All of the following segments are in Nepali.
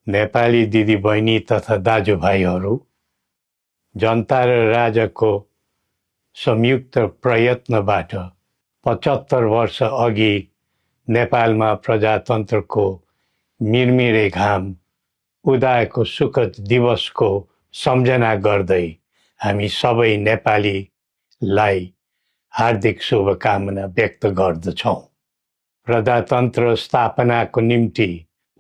नेपाली दिदीबहिनी तथा दाजुभाइहरू, जनता र राजाको संयुक्त प्रयत्नबाट 75 वर्ष अघि नेपालमा प्रजातन्त्रको मिरमिरे घाम उदाएको सुखद दिवसको सम्झना गर्दै हामी सबै नेपालीलाई हार्दिक शुभकामना व्यक्त गर्दछौँ। प्रजातन्त्र स्थापनाको निम्ति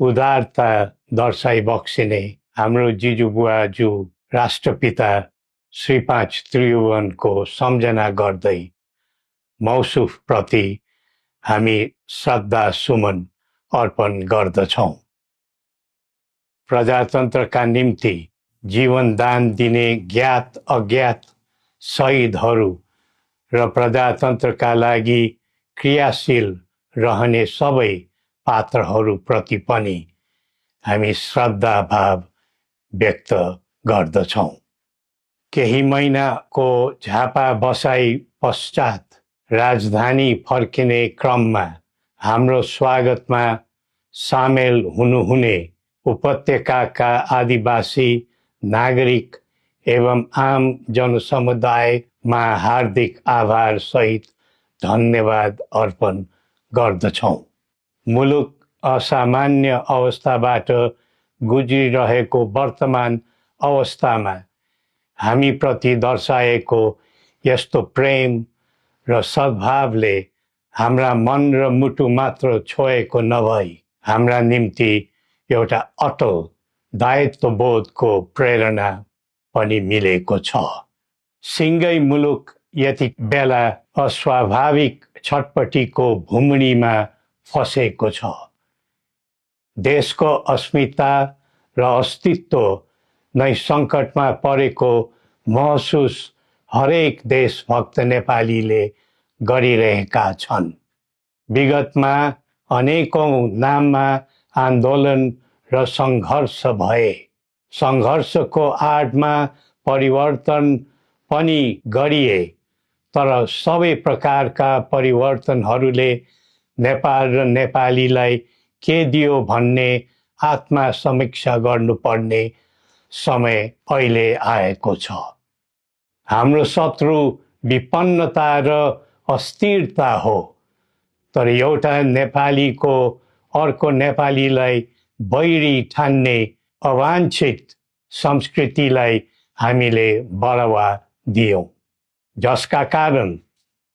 उदारता दर्शाइ बक्सिने हाम्रो जिजुबुवाजू राष्ट्रपिता श्री 5 त्रिभुवनको सम्झना गर्दै मौसुफ प्रति हामी श्रद्धा सुमन अर्पण गर्दछौँ। प्रजातन्त्रका निम्ति जीवन दान दिने ज्ञात अज्ञात शहीदहरू र प्रजातन्त्रका लागि क्रियाशील रहने सबै पात्रहरूप्रति पनि हामी श्रद्धा भाव व्यक्त गर्दछौँ। केही महिनाको झापा बसाई पश्चात राजधानी फर्किने क्रममा हाम्रो स्वागतमा सामेल हुनुहुने उपत्यकाका आदिवासी नागरिक एवं आम जनसमुदायमा हार्दिक आभार सहित धन्यवाद अर्पण गर्दछौँ। मुलुक असामान्य अवस्थाबाट गुज्रिरहेको वर्तमान अवस्थामा हामीप्रति दर्शाएको यस्तो प्रेम र सद्भावले हाम्रा मन र मुटु मात्र छोएको नभई हाम्रा निम्ति एउटा अटल दायित्वबोधको प्रेरणा पनि मिलेको छ। सिङ्गै मुलुक यति बेला अस्वाभाविक छटपटीको भुमणीमा फसेको छ। देशको अस्मिता र अस्तित्व नै सङ्कटमा परेको महसुस हरेक देशभक्त नेपालीले गरिरहेका छन्। विगतमा अनेकौं नाममा आन्दोलन र सङ्घर्ष भए। सङ्घर्षको आडमा परिवर्तन पनि गरिए, तर सबै प्रकारका परिवर्तनहरूले नेपाल र नेपालीलाई के दियो भन्ने आत्मसमीक्षा गर्नुपर्ने समय अहिले आएको छ। हाम्रो शत्रु विपन्नता र अस्थिरता हो, तर एउटा नेपालीको अर्को नेपालीलाई बैरी ठान्ने अवाञ्छित संस्कृतिलाई हामीले बढावा दियौँ, जसका कारण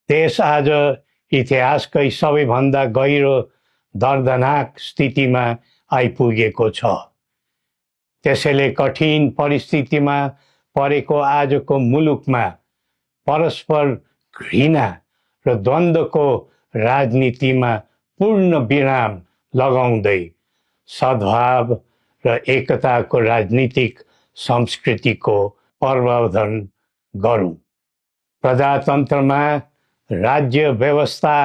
देश आज इतिहासकै सबैभन्दा गहिरो दर्दनाक स्थितिमा आइपुगेको छ। त्यसैले कठिन परिस्थितिमा परेको आजको मुलुकमा परस्पर घृणा र द्वन्द्वको राजनीतिमा पूर्ण विराम लगाउँदै सद्भाव र एकताको राजनीतिक संस्कृतिको प्रवर्धन गरौँ। प्रजातन्त्रमा राज्य व्यवस्था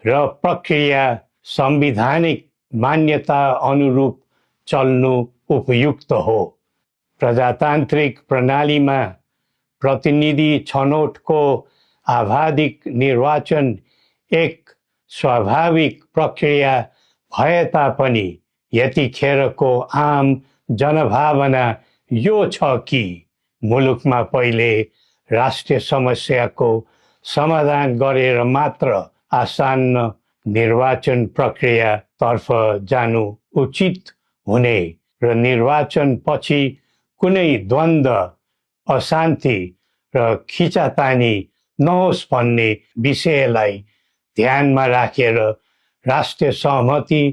र प्रक्रिया संवैधानिक मान्यता अनुरूप चल्नु उपयुक्त हो। प्रजातान्त्रिक प्रणालीमा प्रतिनिधि छनौटको आवाधिक निर्वाचन एक स्वाभाविक प्रक्रिया भए तापनि यतिखेरको आम जनभावना यो छ कि मुलुकमा पहिले राष्ट्रिय समस्याको समाधान गरेर मात्र आसन्न निर्वाचन प्रक्रियातर्फ जानु उचित हुने र निर्वाचन पछि कुनै द्वन्द्व, अशान्ति र खिचातानी नहोस् भन्ने विषयलाई ध्यानमा राखेर राष्ट्रिय सहमति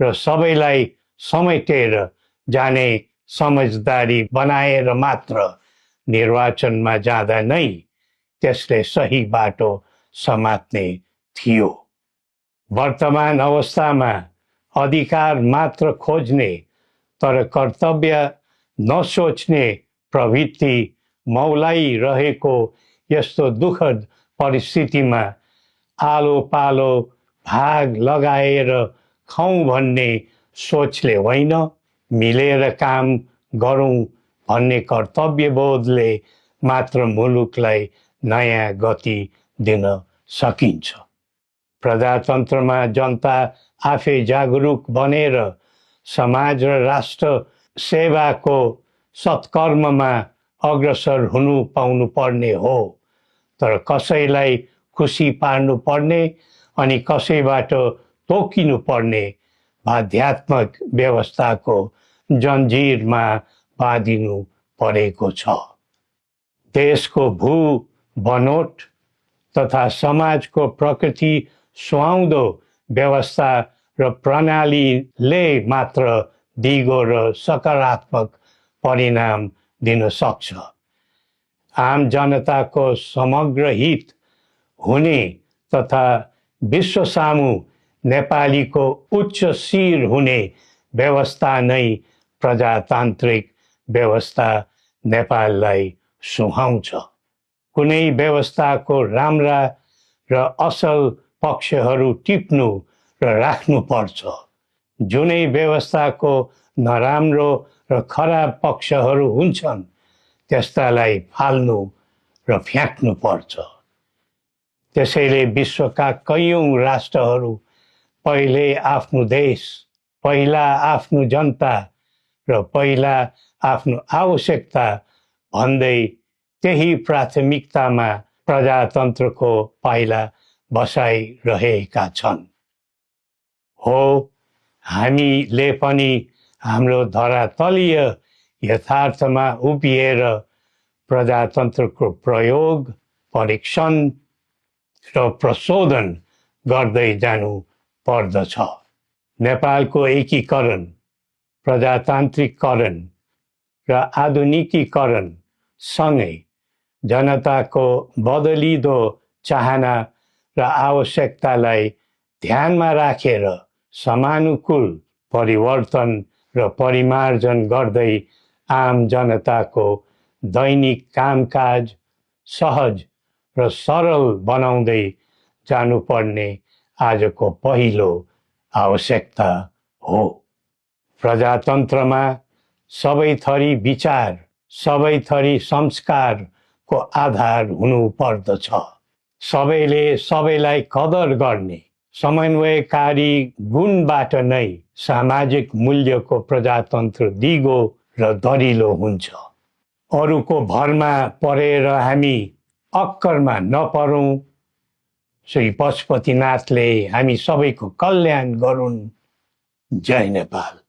र सबैलाई समेटेर जाने समझदारी बनाएर मात्र निर्वाचनमा जाँदा नै त्यसले सही बाटो समात्ने थियो। वर्तमान अवस्थामा अधिकार मात्र खोज्ने तर कर्तव्य नसोच्ने प्रवृत्ति मौलाइरहेको यस्तो दुःखद परिस्थितिमा आलो पालो भाग लगाएर खाउँ भन्ने सोचले होइन, मिलेर काम गरौँ भन्ने कर्तव्यबोधले मात्र मुलुकलाई नयाँ गति दिन सकिन्छ। प्रजातन्त्रमा जनता आफै जागरुक बनेर समाज र राष्ट्र सेवाको सत्कर्ममा अग्रसर हुनु पाउनु पर्ने हो, तर कसैलाई खुसी पार्नु पर्ने अनि कसैबाट तोकिनु पर्ने आध्यात्मिक व्यवस्थाको जन्जिरमा बाँधिनु परेको छ। देशको भू बनोट तथा समाजको प्रकृति सुहाउँदो व्यवस्था र प्रणालीले मात्र दिगो र सकारात्मक परिणाम दिन सक्छ। आम जनताको समग्र हित हुने तथा विश्व सामु नेपालीको उच्च शिर हुने व्यवस्था नै प्रजातान्त्रिक व्यवस्था नेपाललाई सुहाउँछ। कुनै व्यवस्थाको राम्रा र असल पक्षहरू टिप्नु र राख्नुपर्छ। जुनै व्यवस्थाको नराम्रो र खराब पक्षहरू हुन्छन् त्यस्तालाई फाल्नु र फ्याँक्नुपर्छ। त्यसैले विश्वका कैयौँ राष्ट्रहरू पहिले आफ्नो देश, पहिला आफ्नो जनता र पहिला आफ्नो आवश्यकता भन्दै त्यही प्राथमिकतामा प्रजातन्त्रको पाइला बसाइरहेका छन्। हो, हामीले पनि हाम्रो धरातलीय यथार्थमा उभिएर प्रजातन्त्रको प्रयोग, परीक्षण र प्रशोधन गर्दै जानु पर्दछ। नेपालको एकीकरण, प्रजातान्त्रिकरण र आधुनिकीकरण सँगै जनताको बदलिदो चाहना र आवश्यकतालाई ध्यानमा राखेर समानुकूल परिवर्तन र परिमार्जन गर्दै आम जनताको दैनिक कामकाज सहज र सरल बनाउँदै जानुपर्ने आजको पहिलो आवश्यकता हो। प्रजातन्त्रमा सबै थरी विचार, सबै थरी संस्कारको आधार हुनु पर्दछ। सबैले सबैलाई कदर गर्ने समन्वयकारी गुणबाट नै सामाजिक मूल्यको प्रजातन्त्र दिगो र दरिलो हुन्छ। अरूको भरमा परेर हामी अक्करमा नपरौँ। श्री पशुपतिनाथले हामी सबैको कल्याण गरून्। जय नेपाल।